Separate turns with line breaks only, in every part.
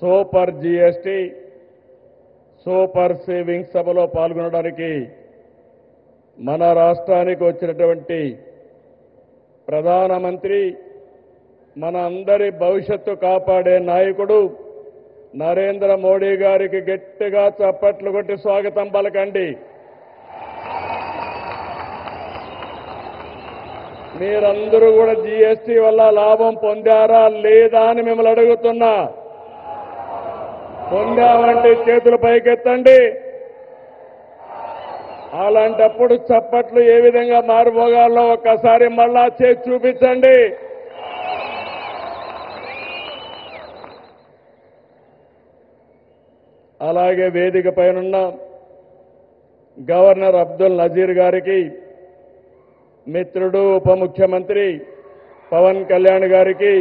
Super GST super savings సభలో పాల్గొనడానికి మన రాష్ట్రానికి వచ్చినటువంటి ప్రధానమంత్రి మన అందరి భవిష్యత్తు కాపాడే నాయకుడు నరేంద్ర మోడీ గారికి గట్టిగా చప్పట్లు కొట్టి స్వాగతం పలకండి. మీరందరూ కూడా జీఎస్టీ వల్ల లాభం పొందారా లేదా అని మిమ్మల్ని అడుగుతున్నా. పొందామంటే చేతులు పైకెత్తండి. అలాంటప్పుడు చప్పట్లు ఏ విధంగా మారుమోగాలో ఒక్కసారి మళ్ళా చేసి చూపించండి. అలాగే వేదిక పైనున్న గవర్నర్ అబ్దుల్ నజీర్ గారికి, మిత్రుడు ఉప ముఖ్యమంత్రి పవన్ కళ్యాణ్ గారికి,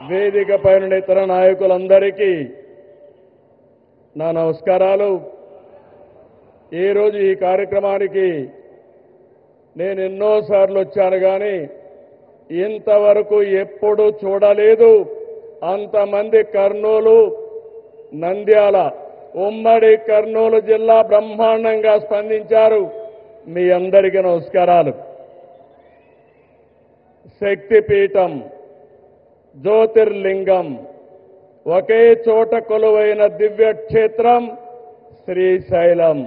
వేదిక పైన ఇతర నాయకులందరికీ నా నమస్కారాలు. ఈరోజు ఈ కార్యక్రమానికి నేను ఎన్నోసార్లు వచ్చాను కానీ ఇంతవరకు ఎప్పుడూ చూడలేదు. అంతమంది కర్నూలు, నంద్యాల, ఉమ్మడి కర్నూలు జిల్లా బ్రహ్మాండంగా స్పందించారు. మీ అందరికీ నమస్కారాలు. శక్తిపీఠం, జ్యోతిర్లింగం, ఒకే చోట కొలువైన దివ్యక్షేత్రం శ్రీశైలం.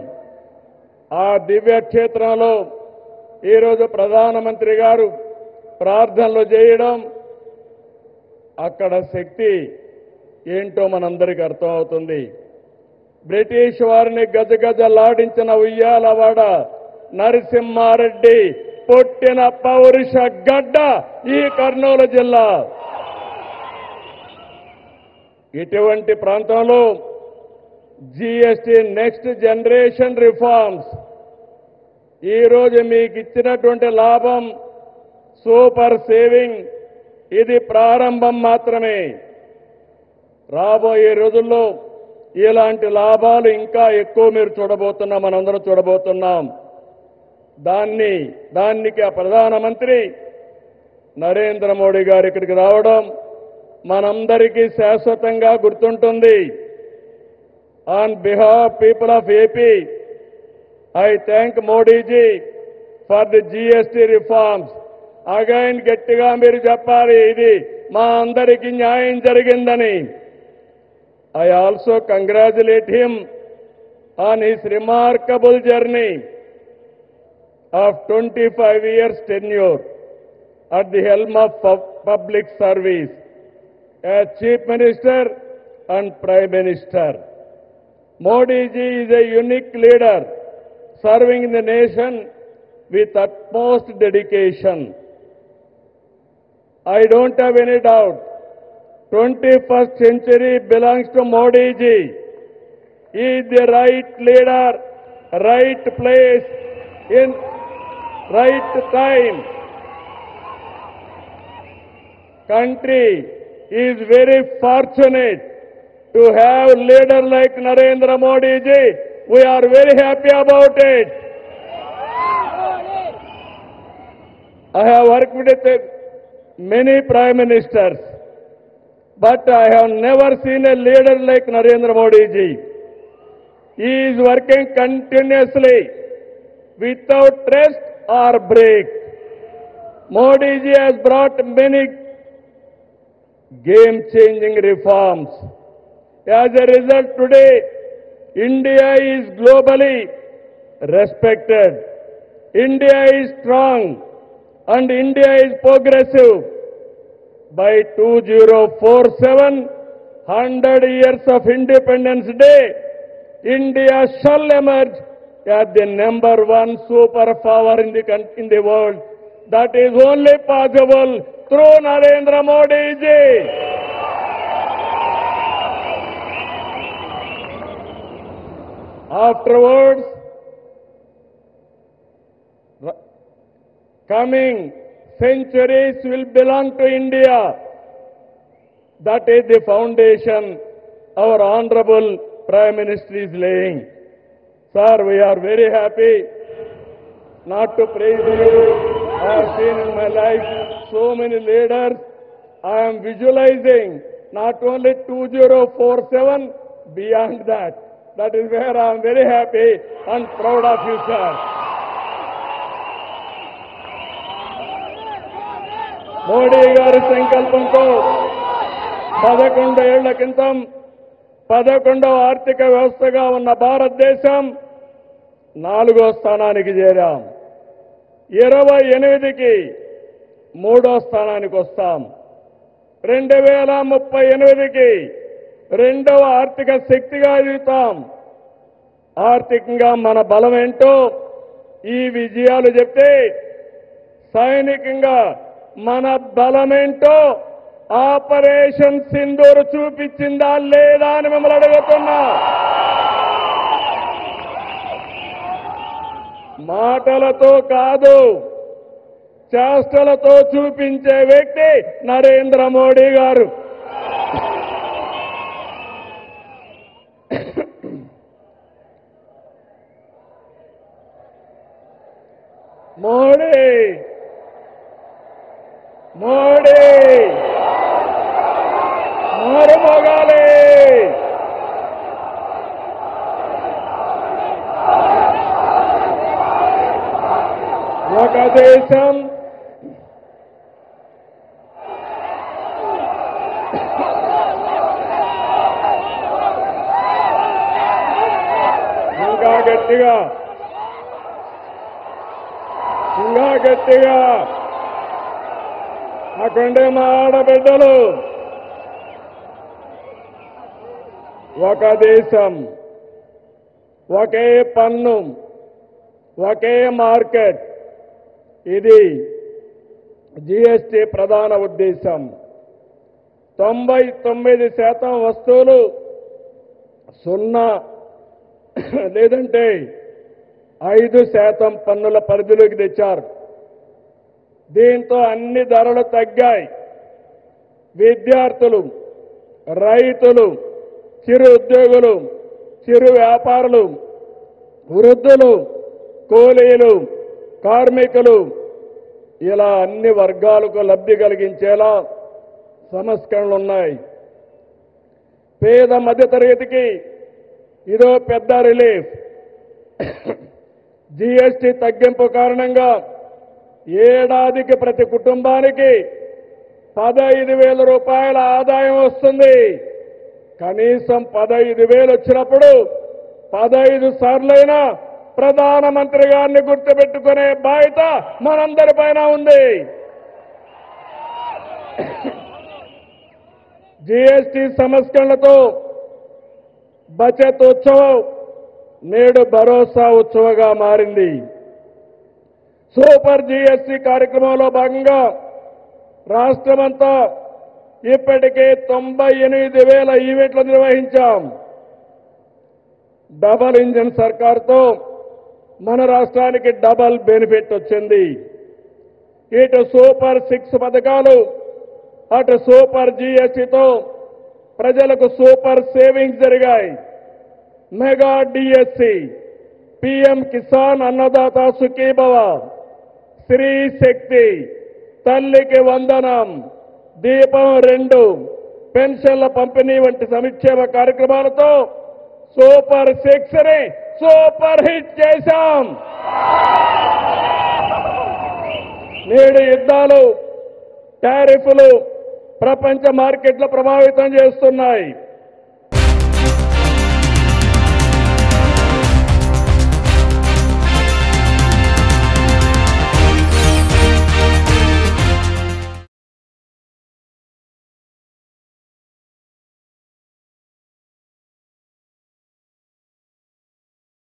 ఆ దివ్యక్షేత్రంలో ఈరోజు ప్రధానమంత్రి గారు ప్రార్థనలు చేయడం, అక్కడ శక్తి ఏంటో మనందరికీ అర్థమవుతుంది. బ్రిటిష్ వారిని గజగజలాడించిన ఉయ్యాలవాడ నరసింహారెడ్డి పుట్టిన పౌరుష గడ్డ ఈ కర్నూలు జిల్లా. ఇటువంటి ప్రాంతంలో జీఎస్టీ నెక్స్ట్ జనరేషన్ రిఫార్మ్స్ ఈరోజు మీకు ఇచ్చినటువంటి లాభం సూపర్ సేవింగ్, ఇది ప్రారంభం మాత్రమే. రాబోయే రోజుల్లో ఇలాంటి లాభాలు ఇంకా ఎక్కువ మీరు చూడబోతున్నాం, మనందరం చూడబోతున్నాం. దానికి ఆ ప్రధానమంత్రి నరేంద్ర మోడీ గారు ఇక్కడికి రావడం మనందరికీ శాశ్వతంగా గుర్తుంటుంది. On behalf people of AP, I thank Modi ji for the GST reforms. Again గట్టిగా మీరు చెప్పాలి, ఇది మా అందరికీ న్యాయం జరిగిందని. I also congratulate him on his remarkable journey of 25 years tenure at the helm of public service as Chief Minister and Prime Minister. Modi ji is a unique leader serving the nation with utmost dedication. I don't have any doubt, 21st century belongs to Modi ji. He is the right leader, right place, in right time. Country is very fortunate to have leader like Narendra Modi ji. We are very happy about it. I have worked with many prime ministers, but I have never seen a leader like Narendra Modi ji. He is working continuously without rest or break. Modi ji has brought many game-changing reforms. As a result, today, India is globally respected. India is strong and India is progressive. By 2047, 100 years of Independence Day, India shall emerge as the #1 superpower in the world. That is only possible through Narendra Modi ji. Afterwards, coming centuries will belong to India. That is the foundation our Honorable Prime Minister is laying. Sir, we are very happy not to praise you. I have seen in my life so many leaders. I am visualizing not only 2047, beyond that. That is where I am very happy and proud of you, sir. Modi గారి సంకల్పంతో 11 ఏళ్ల క్రితం 11వ ఆర్థిక వ్యవస్థగా ఉన్న భారతదేశం 4వ స్థానానికి చేరాం. 28కి 3వ స్థానానికి వస్తాం. 2038కి 2వ ఆర్థిక శక్తిగా ఎదుగుతాం. ఆర్థికంగా మన బలం ఏంటో ఈ విజయాలు చెప్తే, సైనికంగా మన బలమేంటో ఆపరేషన్ సింధూర్ చూపించిందా లేదా అని మిమ్మల్ని అడుగుతున్నా. మాటలతో కాదు, చేష్టలతో చూపించే వ్యక్తి నరేంద్ర మోడీ గారు. మోడీ మోడీ మారుమోగాలి. ఒక దేశం ఇంకా గట్టిగా అక్కడే మా ఆడబిడ్డలు. ఒక దేశం, ఒకే పన్ను, ఒకే మార్కెట్, ఇది జీఎస్టీ ప్రధాన ఉద్దేశం. 99% వస్తువులు 0 లేదంటే 5% పన్నుల పరిధిలోకి తెచ్చారు. దీంతో అన్ని ధరలు తగ్గాయి. విద్యార్థులు, రైతులు, చిరు ఉద్యోగులు, చిరు వ్యాపారులు, వృద్ధులు, కూలీలు, కార్మికులు, ఇలా అన్ని వర్గాలకు లబ్ధి కలిగించేలా సంస్కరణలు ఉన్నాయి. పేద మధ్యతరగతికి ఇదో పెద్ద రిలీఫ్. జీఎస్టీ తగ్గింపు కారణంగా ఏడాదికి ప్రతి కుటుంబానికి 15,000 రూపాయల ఆదాయం వస్తుంది. కనీసం 15,000 వచ్చినప్పుడు 15 సార్లైనా ప్రధానమంత్రి గారిని గుర్తుపెట్టుకునే బాధ్యత మనందరిపైన ఉంది. జీఎస్టీ సంస్కరణలతో బచత్ ఉత్సవం నేడు భరోసా ఉత్సవంగా మారింది. సూపర్ జీఎస్టీ కార్యక్రమంలో భాగంగా రాష్ట్రమంతా ఇప్పటికే 98,000 ఈవెంట్లు నిర్వహించాం. డబల్ ఇంజిన్ సర్కార్తో మన రాష్ట్రానికి డబల్ బెనిఫిట్ వచ్చింది. ఇటు సూపర్ 6 పథకాలు, అటు సూపర్ జీఎస్టీతో ప్రజలకు సూపర్ సేవింగ్స్ జరిగాయి. Mega DSC, PM Kisan Annadata Sukhibhava, స్త్రీ శక్తి, తల్లికి వందనం, దీపం 2, పెన్షన్ల పంపిణీ వంటి సంక్షేమ కార్యక్రమాలతో సూపర్ 6ని సూపర్ హిట్ చేశాం. నేడు యుద్ధాలు, టారిఫ్లు ప్రపంచ మార్కెట్లు ప్రభావితం చేస్తున్నాయి.